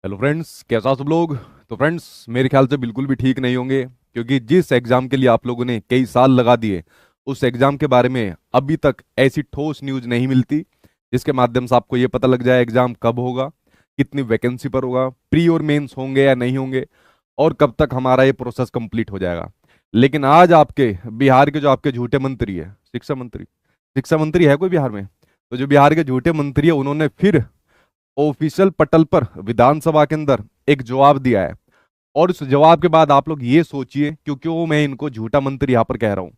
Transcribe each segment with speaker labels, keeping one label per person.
Speaker 1: Hello friends, कैसा सब लोग। तो फ्रेंड्स, मेरे ख्याल से बिल्कुल भी ठीक नहीं होंगे, क्योंकि जिस एग्जाम के लिए आप लोगों ने कई साल लगा दिए, उस एग्जाम के बारे में अभी तक ऐसी ठोस न्यूज़ नहीं मिलती जिसके माध्यम से आपको ये पता लग जाए एग्जाम कब होगा, कितनी वैकेंसी पर होगा, प्री और मेंस होंगे या नहीं होंगे, और कब तक हमारा ये प्रोसेस कंप्लीट हो जाएगा। लेकिन आज आपके बिहार के जो आपके झूठे मंत्री है, शिक्षा मंत्री है कोई बिहार में? तो जो बिहार के झूठे मंत्री है, उन्होंने फिर ऑफिशियल पटल पर विधानसभा के अंदर एक जवाब दिया है। और उस जवाब के बाद आप लोग ये सोचिए, क्योंकि वो मैं इनको झूठा मंत्री यहाँ पर कह रहा हूँ।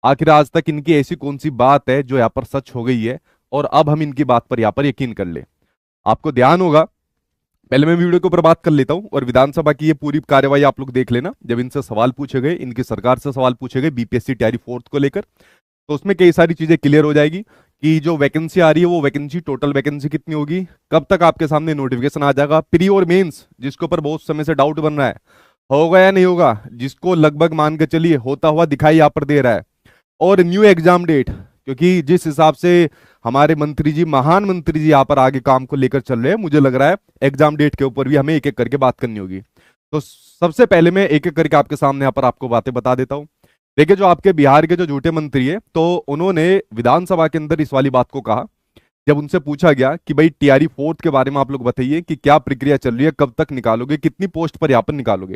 Speaker 1: आखिर आज तक इनकी ऐसी कौन सी बात है जो यहाँ पर सच हो गई है, और अब हम इनकी बात पर यहाँ पर यकीन कर ले। आपको ध्यान होगा, पहले मैं वीडियो के ऊपर बात कर लेता हूँ और विधानसभा की ये पूरी कार्यवाही आप लोग देख लेना। जब इनसे सवाल पूछे गए, इनकी सरकार से सवाल पूछे गए बीपीएससी तैयारी फोर्थ को लेकर, तो उसमें कई सारी चीजें क्लियर हो जाएगी कि जो वैकेंसी आ रही है वो वैकेंसी, टोटल वैकेंसी कितनी होगी, कब तक आपके सामने नोटिफिकेशन आ जाएगा, प्री और मेंस जिसके ऊपर बहुत समय से डाउट बन रहा है होगा या नहीं होगा, जिसको लगभग मान के चलिए होता हुआ दिखाई यहाँ पर दे रहा है, और न्यू एग्जाम डेट। क्योंकि जिस हिसाब से हमारे मंत्री जी, महान मंत्री जी यहाँ पर आगे काम को लेकर चल रहे हैं, मुझे लग रहा है एग्जाम डेट के ऊपर भी हमें एक एक करके बात करनी होगी। तो सबसे पहले मैं एक एक करके आपके सामने यहाँ पर आपको बातें बता देता हूँ। देखिए, जो आपके बिहार के जो झूठे मंत्री है, तो उन्होंने विधानसभा के अंदर इस वाली बात को कहा। जब उनसे पूछा गया कि भाई टीआरई फोर्थ के बारे में आप लोग बताइए कि क्या प्रक्रिया चल रही है, कब तक निकालोगे, कितनी पोस्ट पर यहाँ पर निकालोगे,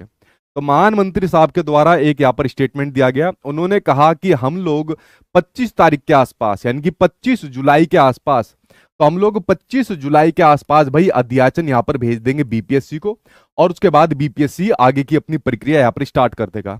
Speaker 1: तो महान मंत्री साहब के द्वारा एक यहाँ पर स्टेटमेंट दिया गया। उन्होंने कहा कि हम लोग 25 तारीख के आसपास, यानी कि 25 जुलाई के आसपास, तो हम लोग 25 जुलाई के आसपास भाई अध्याचन यहाँ पर भेज देंगे बीपीएससी को, और उसके बाद बीपीएससी आगे की अपनी प्रक्रिया यहाँ पर स्टार्ट कर देगा।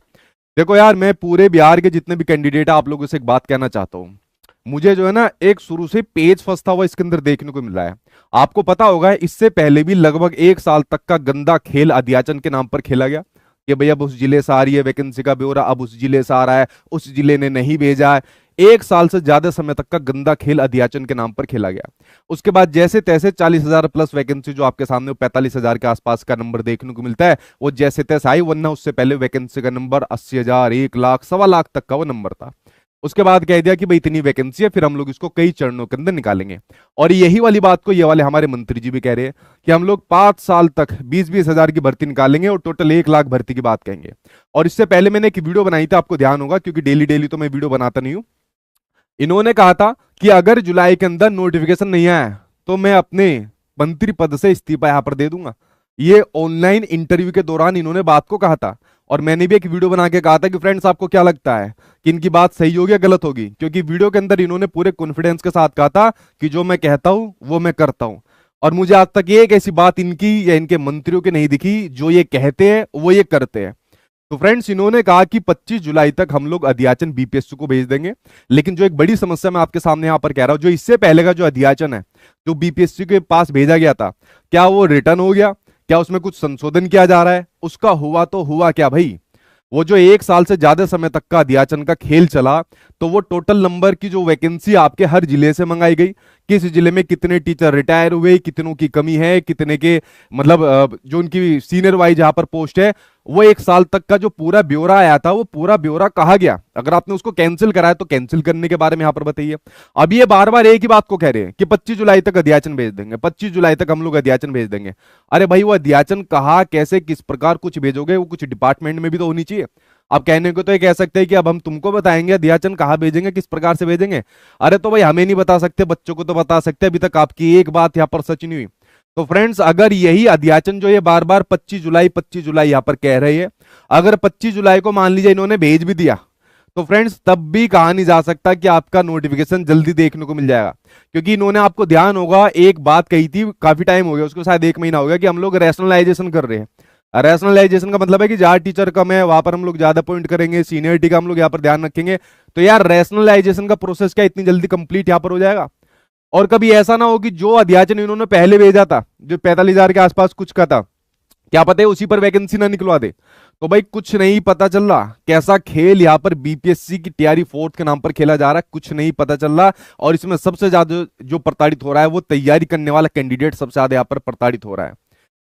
Speaker 1: देखो यार, मैं पूरे बिहार के जितने भी कैंडिडेट है आप लोगों से एक बात कहना चाहता हूँ। मुझे जो है ना, एक शुरू से पेज फंसता हुआ इसके अंदर देखने को मिल रहा है। आपको पता होगा, इससे पहले भी लगभग एक साल तक का गंदा खेल अध्याचन के नाम पर खेला गया कि भाई अब उस जिले से आ रही है वैकेंसी का ब्यौरा, अब उस जिले से आ रहा है, उस जिले ने नहीं भेजा है। एक साल से ज्यादा समय तक का गंदा खेल अध्याचन के नाम पर खेला गया। उसके बाद जैसे तैसे 40,000 प्लस वैकेंसी जो आपके सामने 45,000 के आसपास का नंबर देखने को मिलता है, वो जैसे तैसे आई, वरना उससे पहले वैकेंसी का नंबर 80,000, 1 लाख, 1.25 लाख तक का वो नंबर था। उसके बाद कह दिया कि भाई इतनी वैकेंसी है, फिर हम लोग इसको कई चरणों के अंदर निकालेंगे। और यही वाली बात को ये वाले हमारे मंत्री जी भी कह रहे हैं कि हम लोग 5 साल तक 20-20 हजार की भर्ती निकालेंगे और टोटल 1 लाख भर्ती की बात कहेंगे। और इससे पहले मैंने एक वीडियो बनाई थी, आपको ध्यान होगा, क्योंकि डेली डेली तो मैं वीडियो बनाता नहीं हूं। इन्होंने कहा था कि अगर जुलाई के अंदर नोटिफिकेशन नहीं आया तो मैं अपने मंत्री पद से इस्तीफा यहां पर दे दूंगा। ये ऑनलाइन इंटरव्यू के दौरान इन्होंने बात को कहा था, और मैंने भी एक वीडियो बना के कहा था कि फ्रेंड्स, आपको क्या लगता है कि इनकी बात सही होगी या गलत होगी, क्योंकि वीडियो के अंदर इन्होंने पूरे कॉन्फिडेंस के साथ कहा था कि जो मैं कहता हूं वो मैं करता हूं। और मुझे आज तक ये एक ऐसी बात इनकी या इनके मंत्रियों की नहीं दिखी जो ये कहते हैं वो ये करते हैं। तो फ्रेंड्स, इन्होंने कहा कि 25 जुलाई तक हम लोग अध्याचन बीपीएससी को भेज देंगे। लेकिन जो एक बड़ी समस्या मैं आपके सामने यहां पर कह रहा हूं, जो इससे पहले का जो अध्याचन है, जो बीपीएससी के पास भेजा गया था, क्या वो रिटर्न हो गया? क्या उसमें कुछ संशोधन किया जा रहा है? उसका हुआ तो हुआ क्या भाई? वो जो एक साल से ज्यादा समय तक का अध्याचन का खेल चला, तो वो टोटल नंबर की जो वैकेंसी आपके हर जिले से मंगाई गई, किस जिले में कितने टीचर रिटायर हुए, कितनों की कमी है, कितने के मतलब जो उनकी सीनियर वाइज जहां पर पोस्ट है, वो एक साल तक का जो पूरा ब्यौरा आया था, वो पूरा ब्यौरा कहा गया। अगर आपने उसको कैंसिल कराया तो कैंसिल करने के बारे में यहां पर बताइए। अब ये बार बार एक ही बात को कह रहे हैं कि 25 जुलाई तक अध्याचन भेज देंगे, 25 जुलाई तक हम लोग अध्याचन भेज देंगे। अरे भाई, वो अध्याचन कहा, कैसे, किस प्रकार कुछ भेजोगे? वो कुछ डिपार्टमेंट में भी तो होनी चाहिए। आप कहने को तो ये कह सकते हैं कि अब हम तुमको बताएंगे अध्याचन कहाँ भेजेंगे, किस प्रकार से भेजेंगे। अरे तो भाई, हमें नहीं बता सकते, बच्चों को तो बता सकते। अभी तक आपकी एक बात यहाँ पर सच नहीं हुई। तो फ्रेंड्स, अगर यही अध्याचन जो ये बार बार 25 जुलाई यहां पर कह रहे हैं, अगर 25 जुलाई को मान लीजिए इन्होंने भेज भी दिया, तो फ्रेंड्स तब भी कहा नहीं जा सकता कि आपका नोटिफिकेशन जल्दी देखने को मिल जाएगा। क्योंकि इन्होंने, आपको ध्यान होगा, एक बात कही थी, काफी टाइम हो गया उसको, शायद 1 महीना हो गया, कि हम लोग रैशनलाइजेशन कर रहे हैं। रैशनलाइजेशन का मतलब है कि जहां टीचर कम है वहां पर हम लोग ज्यादा पॉइंट करेंगे, सीनियरिटी का हम लोग यहाँ पर ध्यान रखेंगे। तो यार, रैशनलाइजेशन का प्रोसेस क्या इतनी जल्दी कंप्लीट यहाँ पर हो जाएगा? और कभी ऐसा ना हो कि जो अध्याचन इन्होंने पहले भेजा था, जो 45,000 के आसपास कुछ का था, क्या पता है उसी पर वैकेंसी ना निकलवा दे। तो भाई, कुछ नहीं पता चल रहा कैसा खेल यहाँ पर बीपीएससी की तैयारी फोर्थ के नाम पर खेला जा रहा है, कुछ नहीं पता चल रहा। और इसमें सबसे ज्यादा जो प्रताड़ित हो रहा है, वो तैयारी करने वाला कैंडिडेट सबसे ज्यादा यहाँ पर प्रताड़ित हो रहा है।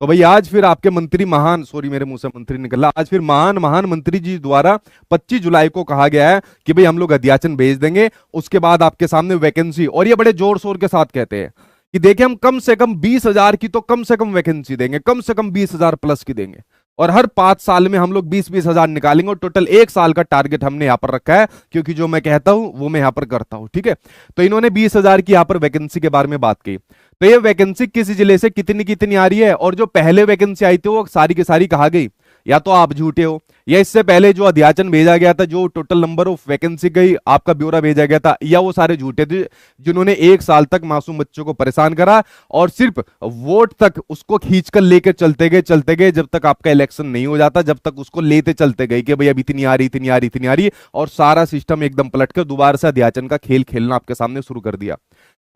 Speaker 1: तो भाई, आज फिर आपके मंत्री, महान, सॉरी मेरे मुंह से मंत्री निकला, आज फिर महान मंत्री जी द्वारा 25 जुलाई को कहा गया है कि भाई हम लोग अध्याचन भेज देंगे, उसके बाद आपके सामने वैकेंसी। और ये बड़े जोर शोर के साथ कहते हैं कि देखिए हम कम से कम 20,000 की तो कम से कम वैकेंसी देंगे, कम से कम 20,000 प्लस की देंगे, और हर 5 साल में हम लोग 20-20 हजार निकालेंगे, और टोटल 1 साल का टारगेट हमने यहां पर रखा है, क्योंकि जो मैं कहता हूं वो मैं यहां पर करता हूं। ठीक है, तो इन्होंने 20,000 की यहां पर वैकेंसी के बारे में बात की। तो ये वैकेंसी किस जिले से कितनी कितनी आ रही है, और जो पहले वैकेंसी आई थी वो सारी की सारी कहा गई, या तो आप झूठे हो, या इससे पहले जो अध्याचन भेजा गया था, जो टोटल नंबर ऑफ वैकेंसी गई आपका ब्यौरा भेजा गया था, या वो सारे झूठे थे, जिन्होंने 1 साल तक मासूम बच्चों को परेशान करा, और सिर्फ वोट तक उसको खींचकर लेकर चलते गए जब तक आपका इलेक्शन नहीं हो जाता, जब तक उसको लेते चलते गए कि भाई अब इतनी आ रही, इतनी आ रही, इतनी आ रही, और सारा सिस्टम एकदम पलटकर दोबारा से अध्याचन का खेल खेलना आपके सामने शुरू कर दिया।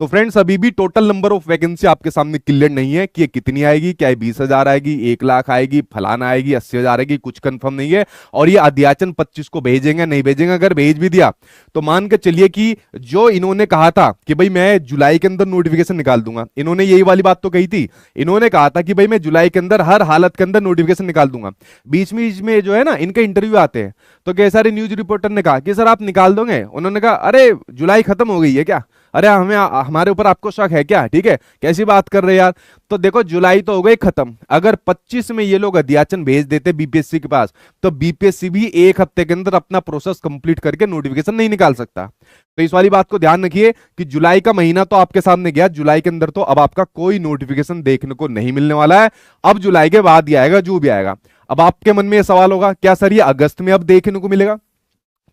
Speaker 1: तो फ्रेंड्स, अभी भी टोटल नंबर ऑफ वैकेंसी आपके सामने क्लियर नहीं है कि ये कितनी आएगी, क्या ये 20,000 आएगी, 1 लाख आएगी, फलाना आएगी, 80,000 आएगी, कुछ कंफर्म नहीं है। और ये अध्याचन 25 को भेजेंगे नहीं भेजेंगे, अगर भेज भी दिया तो मान के चलिए कि जो इन्होंने कहा था कि भाई मैं जुलाई के अंदर नोटिफिकेशन निकाल दूंगा, इन्होंने यही वाली बात तो कही थी, इन्होंने कहा था कि भाई मैं जुलाई के अंदर हर हालत के अंदर नोटिफिकेशन निकाल दूंगा। बीच में जो है ना इनके इंटरव्यू आते हैं, तो कई सारे न्यूज रिपोर्टर ने कहा कि सर आप निकाल दोगे, उन्होंने कहा अरे जुलाई खत्म हो गई है क्या, अरे हमें हमारे ऊपर आपको शक है क्या, ठीक है कैसी बात कर रहे हैं यार। तो देखो जुलाई तो हो गई खत्म, अगर 25 में ये लोग अध्याचन भेज देते बीपीएससी के पास, तो बीपीएससी भी 1 हफ्ते के अंदर अपना प्रोसेस कंप्लीट करके नोटिफिकेशन नहीं निकाल सकता। तो इस वाली बात को ध्यान रखिए कि जुलाई का महीना तो आपके सामने गया, जुलाई के अंदर तो अब आपका कोई नोटिफिकेशन देखने को नहीं मिलने वाला है, अब जुलाई के बाद ही आएगा जो भी आएगा। अब आपके मन में यह सवाल होगा क्या सर ये अगस्त में अब देखने को मिलेगा,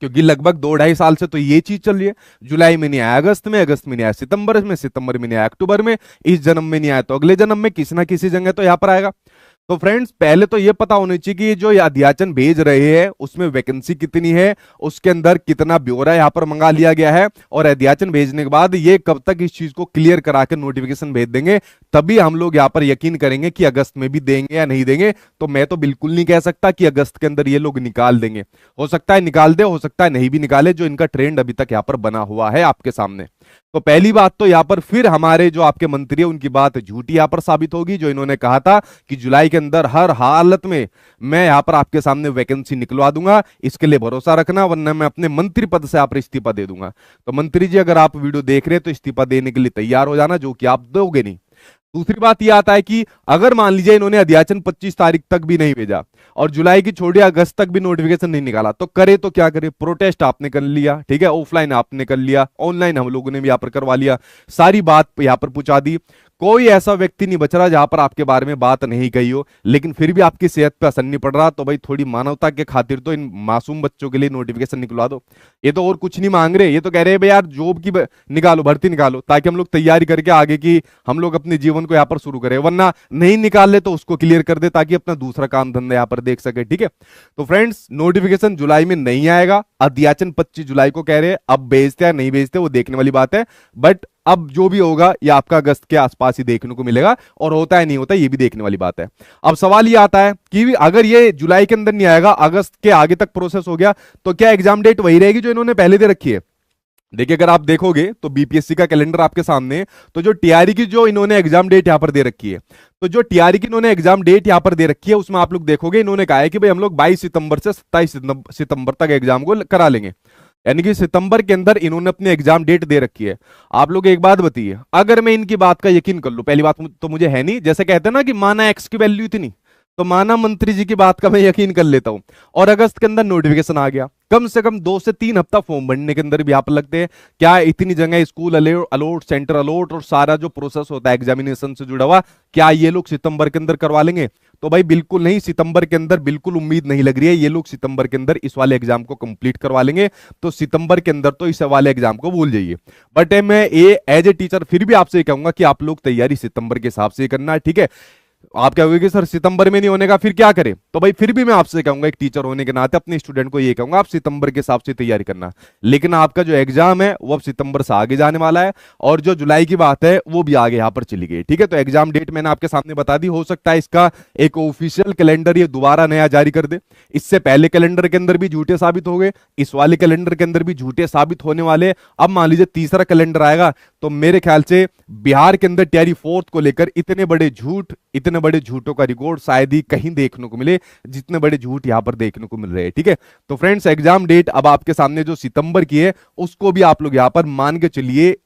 Speaker 1: क्योंकि लगभग 2-2.5 साल से तो ये चीज चल रही है, जुलाई में नहीं आया अगस्त में, अगस्त में नहीं आया सितंबर में, सितंबर में नहीं आया अक्टूबर में, इस जन्म में नहीं आया तो अगले जन्म में किसी ना किसी जगह तो यहां पर आएगा। तो फ्रेंड्स, पहले तो ये पता होना चाहिए कि जो ये अध्याचन भेज रहे हैं उसमें वैकेंसी कितनी है, उसके अंदर कितना ब्यौरा यहां पर मंगा लिया गया है, और अध्याचन भेजने के बाद ये कब तक इस चीज को क्लियर करा के नोटिफिकेशन भेज देंगे, तभी हम लोग यहां पर यकीन करेंगे कि अगस्त में भी देंगे या नहीं देंगे। तो मैं तो बिल्कुल नहीं कह सकता कि अगस्त के अंदर ये लोग निकाल देंगे, हो सकता है निकाल दे, हो सकता है नहीं भी निकाले, जो इनका ट्रेंड अभी तक यहां पर बना हुआ है आपके सामने। तो पहली बात तो यहां पर फिर हमारे जो आपके मंत्री है उनकी बात झूठी यहां पर साबित होगी, जो इन्होंने कहा था कि जुलाई के अंदर हर हालत में मैं यहां पर आपके सामने वैकेंसी निकलवा दूंगा, इसके लिए भरोसा रखना, वरना मैं अपने मंत्री पद से आप इस्तीफा दे दूंगा। तो मंत्री जी अगर आप वीडियो देख रहे हैं तो इस्तीफा देने के लिए तैयार हो जाना, जो कि आप दोगे नहीं। दूसरी बात यह आता है कि अगर मान लीजिए इन्होंने अध्याचन 25 तारीख तक भी नहीं भेजा, और जुलाई की छोड़िए अगस्त तक भी नोटिफिकेशन नहीं निकाला, तो करे तो क्या करे, प्रोटेस्ट आपने कर लिया, ठीक है, ऑफलाइन आपने कर लिया, ऑनलाइन हम लोगों ने भी यहां पर करवा लिया, सारी बात यहां पर पहुंचा दी, कोई ऐसा व्यक्ति नहीं बच रहा जहां पर आपके बारे में बात नहीं कही हो, लेकिन फिर भी आपकी सेहत पे असर नहीं पड़ रहा, तो भाई थोड़ी मानवता के खातिर तो इन मासूम बच्चों के लिए नोटिफिकेशन निकलवा दो। ये तो और कुछ नहीं मांग रहे, ये तो कह रहे हैं भाई यार जॉब की निकालो, भर्ती निकालो, ताकि हम लोग तैयारी करके आगे की हम लोग अपने जीवन को यहाँ पर शुरू करें, वरना नहीं निकाल ले तो उसको क्लियर कर दे ताकि अपना दूसरा काम धंधा यहाँ पर देख सके। ठीक है, तो फ्रेंड्स नोटिफिकेशन जुलाई में नहीं आएगा, अध्याचन 25 जुलाई को कह रहे हैं, अब भेजते या नहीं भेजते वो देखने वाली बात है, बट अब जो भी होगा ये आपका अगस्त के आसपास ही देखने को मिलेगा, और होता है नहीं होता ये भी देखने वाली बात है। अब सवाल ये आता है कि अगर ये जुलाई के अंदर नहीं आएगा, अगस्त के आगे तक प्रोसेस हो गया, तो क्या एग्जाम डेट वही रहेगी जो इन्होंने पहले दे रखी है। देखिए अगर आप देखोगे तो बीपीएससी का कैलेंडर आपके सामने, तो जो टीआरई की जो इन्होंने एग्जाम डेट यहां पर दे रखी है, तो जो टीआरई की इन्होंने एग्जाम डेट यहां पर दे रखी है उसमें आप लोग देखोगे इन्होंने कहा है कि भाई हम लोग 22 सितंबर से 27 सितंबर तक एग्जाम को करा लेंगे, यानी कि सितंबर के अंदर इन्होंने अपनी एग्जाम डेट दे रखी है। आप लोग एक बात बताइए, अगर मैं इनकी बात का यकीन कर लूं, पहली बात तो मुझे है नहीं, जैसे कहते हैं ना कि माना एक्स की वैल्यू इतनी, तो माना मंत्री जी की बात का मैं यकीन कर लेता हूं, और अगस्त के अंदर नोटिफिकेशन आ गया, कम से कम 2 से 3 हफ्ता फॉर्म भरने के अंदर भी आप लगते हैं, क्या इतनी जगह स्कूल अलॉट, सेंटर अलॉट और सारा जो प्रोसेस होता है एग्जामिनेशन से जुड़ा हुआ, क्या ये लोग सितंबर के अंदर करवा लेंगे? तो भाई बिल्कुल नहीं, सितंबर के अंदर बिल्कुल उम्मीद नहीं लग रही है, ये लोग सितंबर के अंदर इस वाले एग्जाम को कंप्लीट करवा लेंगे, तो सितंबर के अंदर तो इस वाले एग्जाम को भूल जाइए। बट मैं एज ए टीचर फिर भी आपसे कहूंगा कि आप लोग तैयारी सितंबर के हिसाब से करना है। ठीक है, आप क्या कहोगे सर सितंबर में नहीं होने का फिर क्या करें, तो भाई फिर भी मैं आपसे कहूंगा एक टीचर होने के नाते अपने स्टूडेंट को ये कहूंगा आप सितंबर के हिसाब से तैयारी करना, लेकिन आपका जो एग्जाम है वो अब सितंबर से आगे जाने वाला है, और जो जुलाई की बात है वो भी आगे यहां पर चली गई। ठीक है, तो एग्जाम डेट मैंने आपके सामने बता दी, हो सकता है इसका एक ऑफिशियल कैलेंडर ये दोबारा नया जारी कर दे, इससे पहले कैलेंडर के अंदर भी झूठे साबित हो गए, इस वाले कैलेंडर के अंदर भी झूठे साबित होने वाले, अब मान लीजिए तीसरा कैलेंडर आएगा, तो मेरे ख्याल से बिहार के अंदर टीआरई 4th को लेकर इतने बड़े झूठों का रिकॉर्ड शायद ही कहीं देखने को मिले जितने बड़े झूठ यहां पर देखने को मिल रहे हैं। ठीक है, तो फ्रेंड्स एग्जाम डेट अब आपके सामने जो सितंबर की है उसको भी आप लोग यहां पर मान के चलिए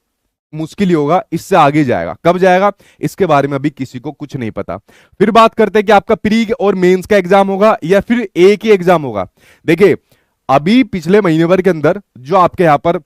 Speaker 1: मुश्किल ही होगा, इससे आगे जाएगा। कब जाएगा इसके बारे में अभी किसी को कुछ नहीं पता। फिर बात करते हैं कि आपका प्री और मेंस का एग्जाम होगा या फिर एक ही एग्जाम होगा। देखिए अभी पिछले महीने भर के अंदर जो आपके यहां पर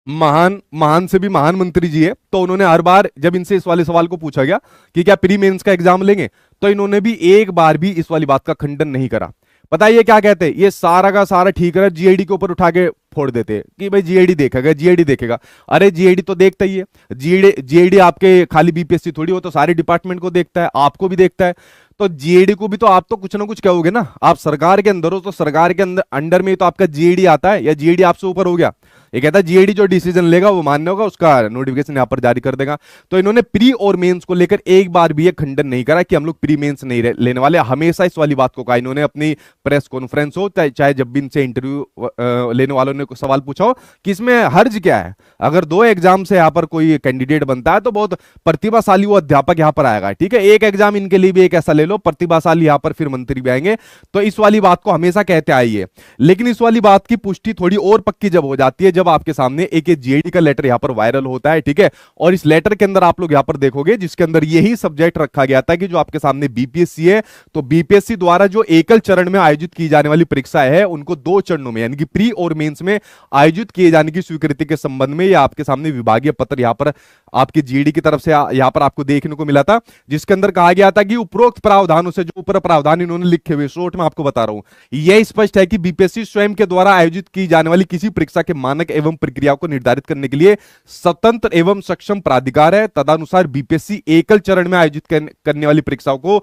Speaker 1: महान महान से भी महान मंत्री जी है, तो उन्होंने हर बार जब इनसे इस वाले सवाल को पूछा गया कि क्या प्री मेंस का एग्जाम लेंगे, तो इन्होंने भी एक बार भी इस वाली बात का खंडन नहीं करा। पता है ये क्या कहते हैं, ये सारा का सारा ठीक है जीआईडी के ऊपर उठा के फोड़ देते हैं कि भाई जीआईडी देखेगा, जीआईडी देखेगा। अरे जीआईडी तो देखता ही है, जीआईडी आपके खाली बीपीएससी थोड़ी, हो तो सारे डिपार्टमेंट को देखता है, आपको भी देखता है। तो जीएडी को भी तो आप तो कुछ ना कुछ कहोगे ना, आप सरकार के अंदर हो तो सरकार के अंदर अंडर में तो आपका जीएडी आता है, या जीएडी आपसे ऊपर हो गया। ये कहता है जीएडी जो डिसीजन लेगा वो मान्य होगा, उसका नोटिफिकेशन यहां पर जारी कर देगा। तो इन्होंने प्री और मेंस को लेकर एक बार भी ये खंडन नहीं करा कि हम लोग प्री मेंस नहीं लेने वाले। हमेशा इस वाली बात को कहा इन्होंने, अपनी प्रेस कॉन्फ्रेंस हो चाहे जब भी इनसे इंटरव्यू लेने वालों ने सवाल पूछा हो कि इसमें हर्ज क्या है। अगर 2 एग्जाम से यहाँ पर कोई कैंडिडेट बनता है तो बहुत प्रतिभाशाली वो अध्यापक यहाँ पर आएगा, ठीक है। एक एग्जाम इनके लिए भी एक ऐसा ले लो, प्रतिभाशाली यहाँ पर फिर मंत्री भी आएंगे। तो इस वाली बात को हमेशा कहते आई है। लेकिन इस वाली बात की पुष्टि थोड़ी और पक्की जब हो जाती है, जब आपके सामने एक जीएडी का लेटर यहाँ पर वायरल होता है, ठीक है। और इस लेटर के अंदर आप लोग यहाँ पर देखोगे जिसके अंदर यही सब्जेक्ट रखा गया था कि जो आपके सामने बीपीएससी है, तो बीपीएससी द्वारा जो एकल चरण में आयोजित की जाने वाली परीक्षा है उनको 2 चरणों में यानी कि प्री और मेंस में आयोजित किए जाने की स्वीकृति के संबंध में यह आपके सामने विभागीय पत्र यहाँ पर आपकी जीडी की तरफ से यहाँ पर आपको देखने को मिला था, जिसके अंदर कहा गया था कि उपरोक्त प्रावधानों से, जो ऊपर प्रावधान इन्होंने लिखे हुए शॉर्ट में आपको बता रहा हूं, यह स्पष्ट है कि बीपीएससी स्वयं के द्वारा आयोजित की जाने वाली किसी परीक्षा के मानक एवं प्रक्रियाओं को निर्धारित करने के लिए स्वतंत्र एवं सक्षम प्राधिकार है। तदनुसार बीपीएससी एकल चरण में आयोजित करने वाली परीक्षाओं को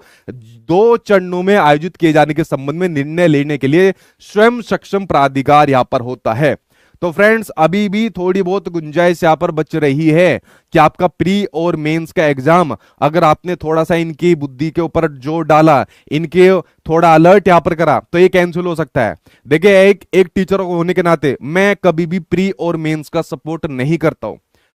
Speaker 1: 2 चरणों में आयोजित किए जाने के संबंध में निर्णय लेने के लिए स्वयं सक्षम प्राधिकार यहां पर होता है। तो फ्रेंड्स अभी भी थोड़ी बहुत गुंजाइश यहां पर बच रही है कि आपका प्री और मेंस का एग्जाम, अगर आपने थोड़ा सा इनकी बुद्धि के ऊपर जोर डाला, इनके थोड़ा अलर्ट यहां पर करा, तो ये कैंसिल हो सकता है। देखिए एक टीचर होने के नाते मैं कभी भी प्री और मेंस का सपोर्ट नहीं करता हूं।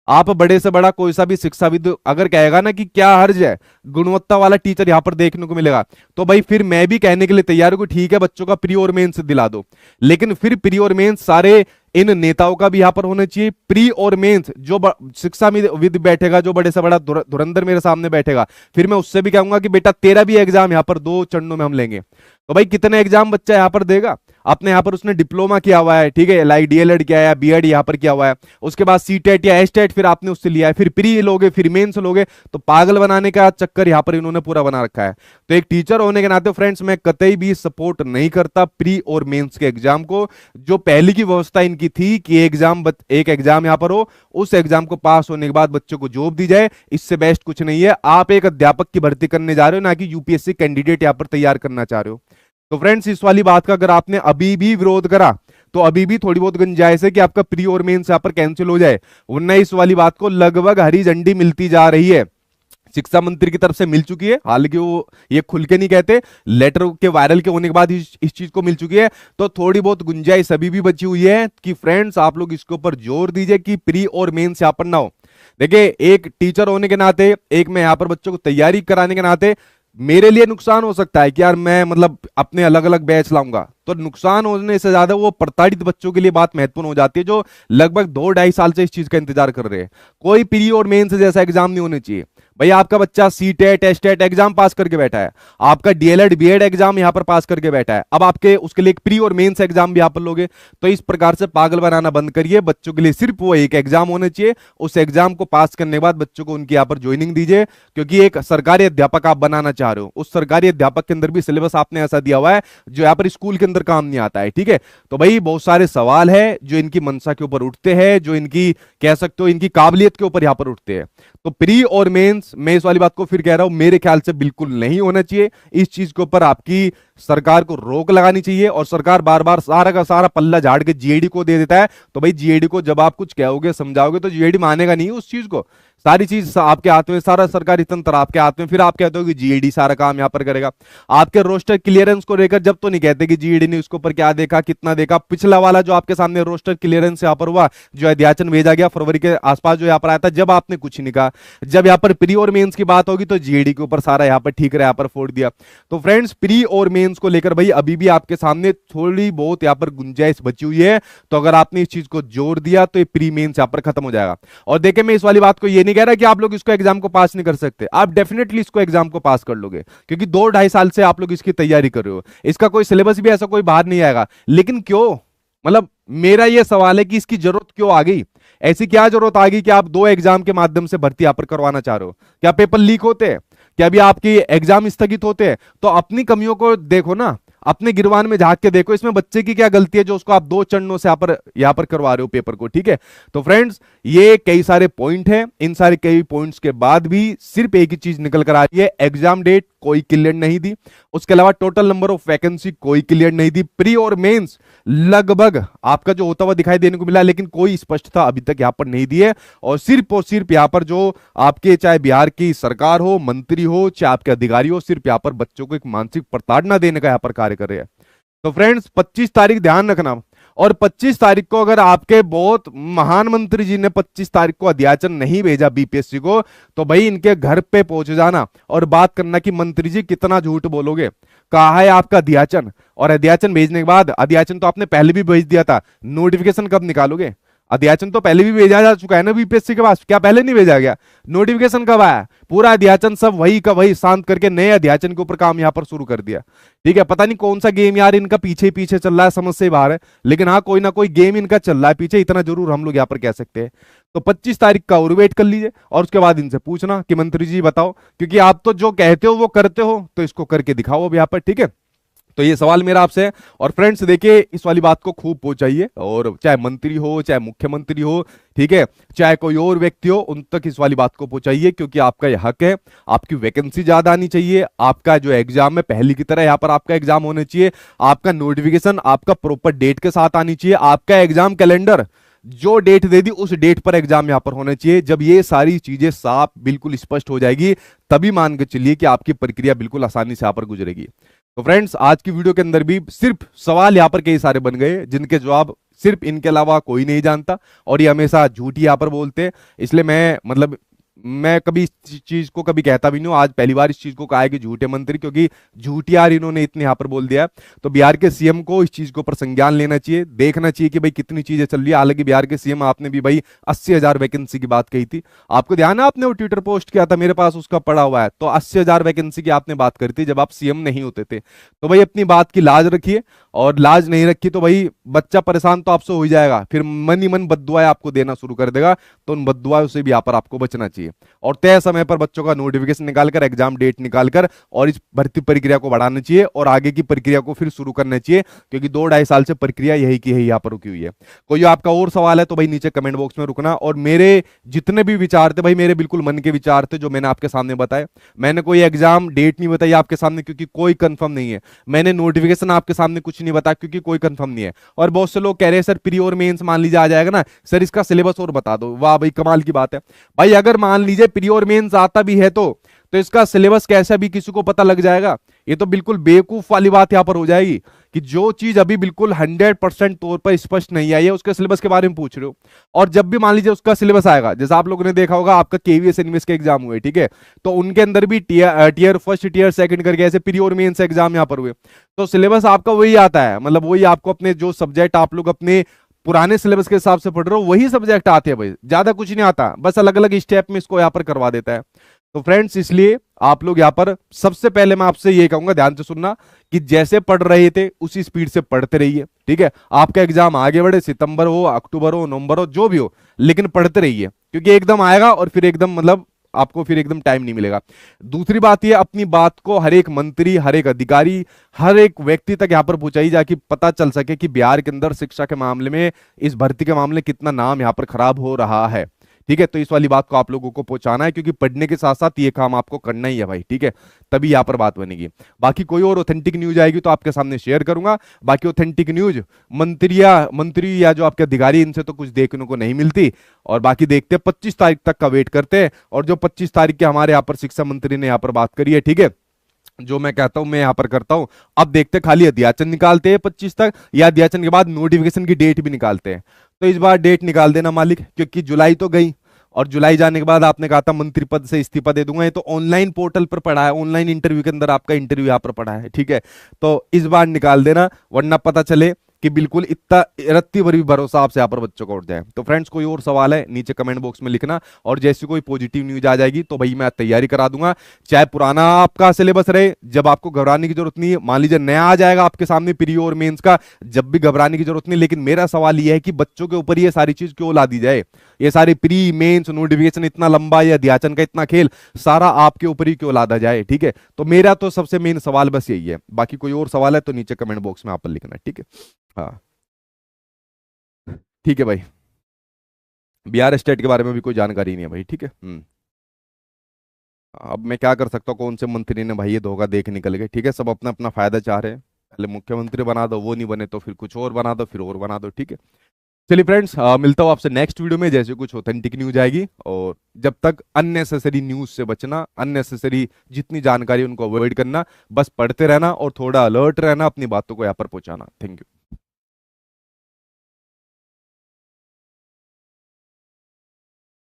Speaker 1: आप बड़े से बड़ा कोई सा भी शिक्षाविद अगर कहेगा ना कि क्या हर्ज है, गुणवत्ता वाला टीचर यहां पर देखने को मिलेगा, तो भाई फिर मैं भी कहने के लिए तैयार हूं कि ठीक है बच्चों का प्री और मेंस दिला दो। लेकिन फिर प्री और मेंस सारे इन नेताओं का भी यहां पर होना चाहिए। प्री और मेंस जो शिक्षा विद बैठेगा, जो बड़े से बड़ा धुरंधर मेरे सामने बैठेगा, फिर मैं उससे भी कहूंगा कि बेटा तेरा भी एग्जाम यहां पर 2 चरणों में हम लेंगे। तो भाई कितने एग्जाम बच्चा यहां पर देगा, अपने यहां पर उसने डिप्लोमा किया हुआ है, ठीक है, लाइक डीएलएड किया है, बीएड यहां पर किया हुआ है, उसके बाद सीटेट या एसटेट फिर आपने उससे लिया है, फिर प्री लोगे, फिर मेंस लोगे, तो पागल बनाने का चक्कर यहां पर इन्होंने पूरा बना रखा है। तो एक टीचर होने के नाते फ्रेंड्स मैं कतई भी सपोर्ट नहीं करता प्री और मेंस के एग्जाम को। जो पहले की व्यवस्था इनकी थी कि एक एग्जाम यहां पर हो, उस एग्जाम को पास होने के बाद बच्चों को जॉब दी जाए, इससे बेस्ट कुछ नहीं है। आप एक अध्यापक की भर्ती करने जा रहे हो, ना कि यूपीएससी कैंडिडेट यहां पर तैयार करना चाह रहे हो। तो फ्रेंड्स इस वाली बात का अगर आपने अभी भी विरोध करा तो अभी भी थोड़ी बहुत गुंजाइश है कि आपका प्री और मेंस यहां पर कैंसिल हो जाए, वरना इस वाली बात को लगभग हरी झंडी मिलती जा रही है, शिक्षा मंत्री की तरफ से मिल चुकी है। हालांकि वो ये खुल के नहीं कहते, लेटर के वायरल के होने के बाद इस चीज को मिल चुकी है। तो थोड़ी बहुत गुंजाइश अभी भी बची हुई है कि फ्रेंड्स आप लोग इसके ऊपर जोर दीजिए कि प्री और मेंस यहां पर ना हो। देखिए एक टीचर होने के नाते, एक मैं यहां पर बच्चों को तैयारी कराने के नाते मेरे लिए नुकसान हो सकता है कि यार मैं मतलब अपने अलग अलग बैच लाऊंगा, तो नुकसान होने से ज्यादा वो प्रताड़ित बच्चों के लिए बात महत्वपूर्ण हो जाती है, जो लगभग 2-2.5 साल से इस चीज का इंतजार कर रहे हैं। कोई प्री और मेंस जैसा एग्जाम नहीं होने चाहिए। भाई आपका बच्चा सीटेट एसटेट एग्जाम पास करके बैठा है, आपका डीएलएड बीएड एग्जाम यहां पर पास करके बैठा है, अब आपके उसके लिए एक प्री और मेंस एग्जाम भी यहां पर लोगे। तो इस प्रकार से पागल बनाना बंद करिए। बच्चों के लिए सिर्फ वो एक एग्जाम होना चाहिए, उस एग्जाम को पास करने के बाद बच्चों को उनकी यहां पर ज्वाइनिंग दीजिए, क्योंकि एक सरकारी अध्यापक आप बनाना चाह रहे हो, उस सरकारी अध्यापक के अंदर भी सिलेबस आपने ऐसा दिया हुआ है जो यहाँ पर स्कूल के अंदर काम नहीं आता है, ठीक है। तो भाई बहुत सारे सवाल है जो इनकी मंशा के ऊपर उठते हैं, जो इनकी कह सकते हो इनकी काबिलियत के ऊपर यहां पर उठते हैं। तो प्री और मेंस, मैं इस वाली बात को फिर कह रहा हूं, मेरे ख्याल से बिल्कुल नहीं होना चाहिए। इस चीज के ऊपर आपकी सरकार को रोक लगानी चाहिए, और सरकार बार बार सारा का सारा पल्ला झाड़ के जीएडी को दे देता है। तो भाई जीएडी को जब आप कुछ कहोगे समझाओगे तो जीएडी मानेगा नहीं उस चीज को। सारी चीज आपके हाथ में, सारा सरकारी तंत्र आपके हाथ में, फिर आप कहते हो कि जीएडी सारा काम यहां पर करेगा। आपके रोस्टर क्लियरेंस को लेकर जब तो नहीं कहते कि जीएडी ने उसके ऊपर क्या देखा, कितना देखा। पिछला वाला जो आपके सामने रोस्टर क्लियरेंस यहां पर हुआ, जो अध्याचन भेजा गया फरवरी के आसपास, जो यहां पर आया था, जब आपने कुछ नहीं कहा। जब यहां पर प्री और मेंस की बात होगी तो जीएडी के ऊपर सारा यहां पर ठीक रहा, यहां पर फोड़ दिया। तो फ्रेंड्स प्री और मेंस को लेकर भाई अभी भी आपके सामने थोड़ी बहुत यहाँ पर गुंजाइश बची हुई है। तो अगर आपने इस चीज को जोड़ दिया तो ये प्री मेंस यहाँ पर खत्म हो जाएगा। और देखिए मैं इस वाली बात को ये नहीं कह रहा कि आप लोग इसको एग्जाम को पास नहीं कर सकते, आप डेफिनेटली इसको एग्जाम को पास कर लोगे, क्योंकि 2-2.5 साल से आप लोग इसकी तैयारी कर रहे हो। इसका कोई सिलेबस भी ऐसा कोई बाहर नहीं आएगा। लेकिन क्यों, मतलब मेरा यह सवाल है कि इसकी जरूरत क्यों आ गई? ऐसी क्या जरूरत आ गई कि आप 2 एग्जाम के माध्यम से भर्ती यहां पर करवाना चाह रहे हो? क्या पेपर लीक होते हैं? क्या अभी आपके एग्जाम स्थगित होते हैं? तो अपनी कमियों को देखो ना, अपने गिरवान में झांक के देखो, इसमें बच्चे की क्या गलती है जो उसको आप 2 चरणों से यहां पर करवा रहे हो पेपर को। ठीक है, तो फ्रेंड्स ये कई सारे पॉइंट हैं, इन सारे कई पॉइंट्स के बाद भी सिर्फ एक ही चीज निकल कर आ रही है, एग्जाम डेट कोई क्लियर नहीं दी, उसके अलावा टोटल नंबर ऑफ वैकेंसी कोई क्लियर नहीं दी, प्री और मेंस लगभग आपका जो होता हुआ दिखाई देने को मिला, लेकिन कोई स्पष्टता अभी तक यहां पर नहीं दी है। और सिर्फ यहां पर जो आपके चाहे बिहार की सरकार हो, मंत्री हो, चाहे आपके अधिकारी हो, सिर्फ यहां पर बच्चों को एक मानसिक प्रताड़ना देने का यहां पर कार्य कर रहे हैं। तो फ्रेंड्स 25 तारीख ध्यान रखना, और 25 तारीख को अगर आपके बहुत महान मंत्री जी ने 25 तारीख को अध्याचन नहीं भेजा बीपीएससी को, तो भाई इनके घर पे पहुंच जाना और बात करना कि मंत्री जी कितना झूठ बोलोगे, कहा है आपका अध्याचन, और अध्याचन भेजने के बाद, अध्याचन तो आपने पहले भी भेज दिया था, नोटिफिकेशन कब निकालोगे? अध्याचन तो पहले भी भेजा जा चुका है ना बीपीएससी के पास, क्या पहले नहीं भेजा गया? नोटिफिकेशन कब आया? पूरा अध्याचन सब वही का वही शांत करके नए अध्याचन के ऊपर काम यहां पर शुरू कर दिया। ठीक है, पता नहीं कौन सा गेम यार इनका पीछे पीछे चल रहा है, समझ से बाहर है, लेकिन हाँ कोई ना कोई गेम इनका चल रहा है पीछे, इतना जरूर हम लोग यहाँ पर कह सकते हैं। तो 25 तारीख का और वेट कर लीजिए, और उसके बाद इनसे पूछना कि मंत्री जी बताओ, क्योंकि आप तो जो कहते हो वो करते हो, तो इसको करके दिखाओ अब यहाँ पर। ठीक है, तो ये सवाल मेरा आपसे है। और फ्रेंड्स देखिए इस वाली बात को खूब पहुंचाइए, और चाहे मंत्री हो, चाहे मुख्यमंत्री हो, ठीक है, चाहे कोई और व्यक्ति हो, उन तक इस वाली बात को पहुंचाइए, क्योंकि आपका ये हक है। आपकी वैकेंसी ज्यादा आनी चाहिए, आपका जो एग्जाम है पहले की तरह यहाँ पर आपका एग्जाम होना चाहिए, आपका नोटिफिकेशन आपका प्रॉपर डेट के साथ आनी चाहिए, आपका एग्जाम कैलेंडर जो डेट दे दी उस डेट पर एग्जाम यहां पर होना चाहिए। जब ये सारी चीजें साफ बिल्कुल स्पष्ट हो जाएगी, तभी मान के चलिए कि आपकी प्रक्रिया बिल्कुल आसानी से यहां पर गुजरेगी। तो फ्रेंड्स आज की वीडियो के अंदर भी सिर्फ सवाल यहां पर कई सारे बन गए, जिनके जवाब सिर्फ इनके अलावा कोई नहीं जानता, और ये हमेशा झूठ ही यहां पर बोलते हैं। इसलिए मैं कभी इस चीज को कभी कहता भी नहीं हूं, आज पहली बार इस चीज को कहा है कि झूठे मंत्री, क्योंकि झूठ यार इन्होंने इतने यहां पर बोल दिया। तो बिहार के सीएम को इस चीज के ऊपर संज्ञान लेना चाहिए, देखना चाहिए कि भाई कितनी चीजें चल रही है। हालांकि बिहार के सीएम आपने भी भाई 80,000 वैकेंसी की बात कही थी, आपको ध्यान है, आपने वो ट्विटर पोस्ट किया था, मेरे पास उसका पड़ा हुआ है। तो 80,000 वैकेंसी की आपने बात करी थी जब आप सीएम नहीं होते थे। तो भाई अपनी बात की लाज रखिए, और लाज नहीं रखी तो भाई बच्चा परेशान तो आपसे हो ही जाएगा, फिर मन ही मन बद्दुआएं आपको देना शुरू कर देगा। तो उन बद्दुआओं से भी यहाँ पर आपको बचना चाहिए, और तय समय पर बच्चों का नोटिफिकेशन निकालकर, एग्जाम डेट निकालकर, और इस भर्ती प्रक्रिया को बढ़ाना चाहिए, और आगे की प्रक्रिया को फिर शुरू करना चाहिए, क्योंकि 2-2.5 साल से प्रक्रिया यही की यही यहाँ पर रुकी हुई है। कोई आपका और सवाल है तो भाई नीचे कमेंट बॉक्स में रुकना। और मेरे जितने भी विचार थे भाई, मेरे बिल्कुल मन के विचार थे जो मैंने आपके सामने बताए। मैंने कोई एग्जाम डेट नहीं बताई आपके सामने, क्योंकि कोई कंफर्म नहीं है। मैंने नोटिफिकेशन आपके सामने कुछ नहीं बताया, क्योंकि कोई कंफर्म नहीं है। और बहुत से लोग कह रहे हैं सर प्री और मेंस मान लीजिए आ जाएगा ना, सर इसका सिलेबस और बता दो। वाह भाई कमाल की बात है भाई, अगर मान लीजिए प्री और मेंस आता भी है तो इसका सिलेबस कैसा भी किसी को पता लग जाएगा? ये तो बिल्कुल बेवकूफ वाली बात यहां पर हो जाएगी कि जो चीज अभी बिल्कुल 100% तौर पर स्पष्ट नहीं आई है उसके सिलेबस के बारे में पूछ रहे हो। और जब भी मान लीजिए उसका सिलेबस आएगा, जैसे आप लोगों ने देखा होगा आपका केवीएस इनवेस के एग्जाम हुए, ठीक है, तो उनके अंदर भी टीयर फर्स्ट टीयर सेकंड करके ऐसे प्री और मेंस एग्जाम यहां पर हुए, तो सिलेबस आपका वही आता है, मतलब वही आपको अपने जो सब्जेक्ट आप लोग अपने पुराने सिलेबस के हिसाब से पढ़ रहे हो वही सब्जेक्ट आते हैं भाई, ज्यादा कुछ नहीं आता, बस अलग अलग स्टेप में इसको यहाँ पर करवा देता है। तो फ्रेंड्स इसलिए आप लोग यहाँ पर सबसे पहले मैं आपसे ये कहूंगा, ध्यान से सुनना, कि जैसे पढ़ रहे थे उसी स्पीड से पढ़ते रहिए, ठीक है। आपका एग्जाम आगे बढ़े, सितंबर हो, अक्टूबर हो, नवंबर हो, जो भी हो, लेकिन पढ़ते रहिए, क्योंकि एकदम आएगा और फिर एकदम मतलब आपको फिर एकदम टाइम नहीं मिलेगा। दूसरी बात ये, अपनी बात को हर एक मंत्री, हर एक अधिकारी, हर एक व्यक्ति तक यहाँ पर पहुंचाई जाए, पता चल सके कि बिहार के अंदर शिक्षा के मामले में, इस भर्ती के मामले में कितना नाम यहाँ पर खराब हो रहा है, ठीक है। तो इस वाली बात को आप लोगों को पहुंचाना है, क्योंकि पढ़ने के साथ साथ ये काम आपको करना ही है भाई, ठीक है, तभी यहाँ पर बात बनेगी। बाकी कोई और ऑथेंटिक न्यूज आएगी तो आपके सामने शेयर करूंगा। बाकी ऑथेंटिक न्यूज मंत्री या जो आपके अधिकारी, इनसे तो कुछ देखने को नहीं मिलती। और बाकी देखते हैं, 25 तारीख तक का वेट करते हैं। और जो 25 तारीख के हमारे यहाँ पर शिक्षा मंत्री ने यहाँ पर बात करी है, ठीक है, जो मैं कहता हूं मैं यहां पर करता हूं। अब देखते खाली अध्याचन निकालते हैं 25 तक, या अध्याचन के बाद नोटिफिकेशन की डेट भी निकालते हैं। तो इस बार डेट निकाल देना मालिक, क्योंकि जुलाई तो गई और जुलाई जाने के बाद आपने कहा था मंत्री पद से इस्तीफा दे दूंगा। ये तो ऑनलाइन पोर्टल पर पड़ा है, ऑनलाइन इंटरव्यू के अंदर आपका इंटरव्यू यहाँ पर पड़ा है, ठीक है। तो इस बार निकाल देना, वरना पता चले कि बिल्कुल इतना रत्ती भर भी भरोसा आपसे यहाँ पर बच्चों का उठ जाए। तो फ्रेंड्स, कोई और सवाल है नीचे कमेंट बॉक्स में लिखना, और जैसे कोई पॉजिटिव न्यूज आ जाएगी तो भाई मैं तैयारी करा दूंगा। चाहे पुराना आपका सिलेबस रहे, जब आपको घबराने की जरूरत नहीं है। मान लीजिए नया आ जाएगा आपके सामने प्री और मेंस का, जब भी घबराने की जरूरत नहीं। लेकिन मेरा सवाल यह है कि बच्चों के ऊपर ये सारी चीज क्यों ला दी जाए? ये सारी प्री मेंस नोटिफिकेशन इतना लंबा, या अध्याचन का इतना खेल सारा आपके ऊपर ही क्यों लादा जाए? ठीक है, तो मेरा तो सबसे मेन सवाल बस यही है। बाकी कोई और सवाल है तो नीचे कमेंट बॉक्स में आप लिखना, ठीक है। हाँ ठीक है भाई, बिहार स्टेट के बारे में भी कोई जानकारी नहीं है भाई, ठीक है। अब मैं क्या कर सकता हूँ, कौन से मंत्री ने भाई ये धोखा देख निकल गए, ठीक है। सब अपना अपना फायदा चाह रहे हैं, पहले मुख्यमंत्री बना दो, वो नहीं बने तो फिर कुछ और बना दो, फिर और बना दो, ठीक है। चलिए फ्रेंड्स, मिलता हूँ आपसे नेक्स्ट वीडियो में, जैसे कुछ ऑथेंटिक न्यूज आएगी। और जब तक अननेसेसरी न्यूज से बचना, अननेसेसरी जितनी जानकारी उनको अवॉइड करना, बस पढ़ते रहना और थोड़ा अलर्ट रहना, अपनी बातों को यहाँ पर पहुंचाना। Thank you.